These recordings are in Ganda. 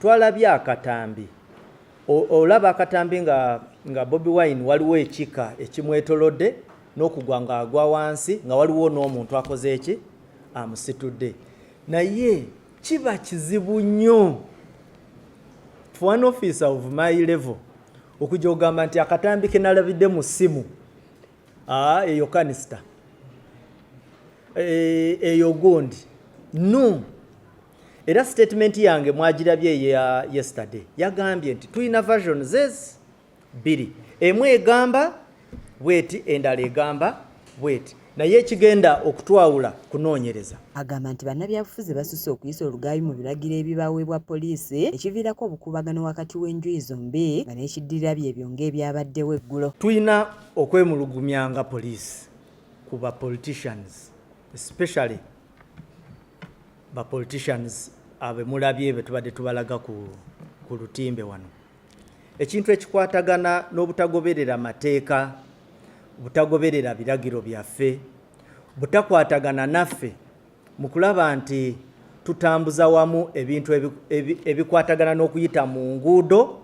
Twalabye akatambi. Olaba akatambi nga Bobi Wine waliwo ekika ekimwetolodde n'okugwa nga agwa wansi nga waliwo n'omuntu akoze eki amusitudde. Naye kiba kizibu nnyo for an officer of my level okujja ogamba nti akatambi ke nalabidde mu ssimu eyo kanisita eyo gondi no. Era statement yange mwagirabye ya yesterday yagambye nti tulina versions bbiri, emu egamba bweti endala egamba bweti, naye ekigenda okutwawula kunoonyereza. Agamba nti bannabyabufuzi basusse okuyisa olugaabi mu biragiro ebibaweebwa poliisi ekiviirako obukuubagano wakati w'enjuyi zombi nga n'ekiddirira byebyo ng'ebyabaddewo eggulo. Tulina okwemulugumyanga poliisi ku ba politicians, especially ba politicians abe mulabye be tubadde tubalaga ku lutimbe wano. Ekintu ekikwatagana n'obutagoberera mateeka, butagoberera biragiro byaffe, butakwatagana naffe mu kulaba nti tutambuza wamu ebintu ebikwatagana n'okuyita mu nguudo,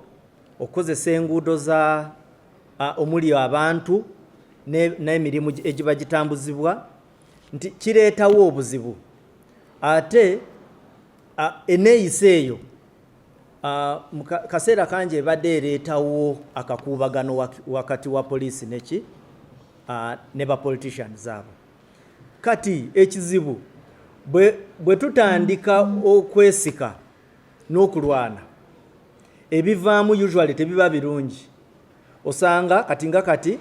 okukozesa enguudo za omuli abantu n'emirimu egiba gitambuzibwa, nti kireetawo obuzibu. Ate eneeyisa eyo mu kaseera kangi ebadde ereetawo akakuubagano wakati wa poliisi ne ba politicians abo. Kati ekizibu bwe tutandika okwesika n'okulwana, ebivaamu usually tebiba birungi. Osanga kati nga kati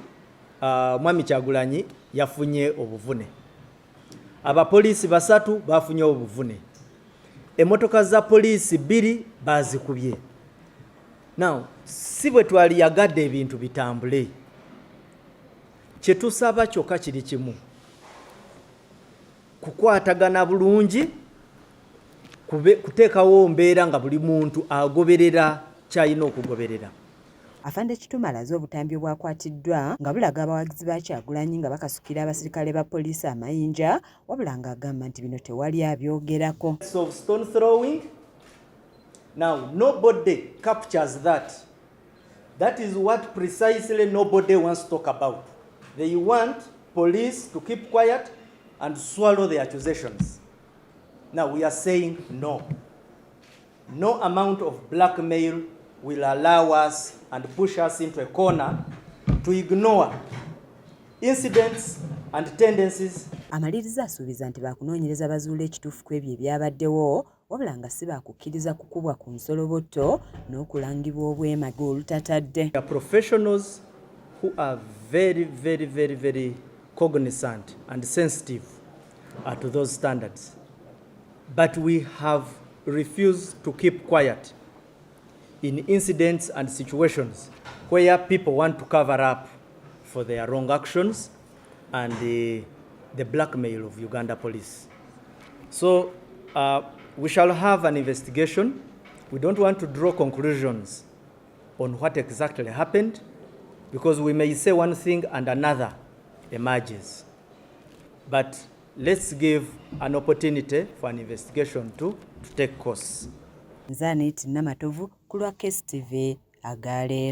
Mwami Kyagulanyi yafunye obuvune, abapoliisi 3 bafunye obuvune, emotoka za poliisi 2 bazikubye. Now si bwe twali yagadde ebintu bitambule, kyetusaba kyokka kiri kimu, kukwatagana bulungi, kuteekawo mbeera nga buli muntu agoberera kyalina okugoberera. Afande Kitumala alaze obutambi obwakwatiddwa nga bulaga abawagizi ba Kyagulanyi nga bakasukira abasirikale ba poliisi amayinja, wabula ng'agamba nti bino tewali abyogerako. Of stone throwing, now nobody captures that. That is what precisely nobody wants to talk about. They want police to keep quiet and swallow the accusations. Now we are saying no. No amount of blackmail will allow us and push us into a corner to ignore incidents and tendencies. Amaliriza asuubiza nti baakunoonyereza bazuula ekituufu ku ebyo ebyabaddewo, wabula nga si baakukkiriza kukubwa ku nsoloboto n'okulangibwa obwemage olutatadde. They are professionals who are very, very, very, very cognizant and sensitive to those standards. But we have refused to keep quiet in incidents and situations where people want to cover up for their wrong actions and the blackmail of Uganda police. So we shall have an investigation. We don't want to draw conclusions on what exactly happened, because we may say one thing and another emerges. But let's give an opportunity for an investigation to take course. Nzanit Namatovu, Kulwa KSTV, Agale.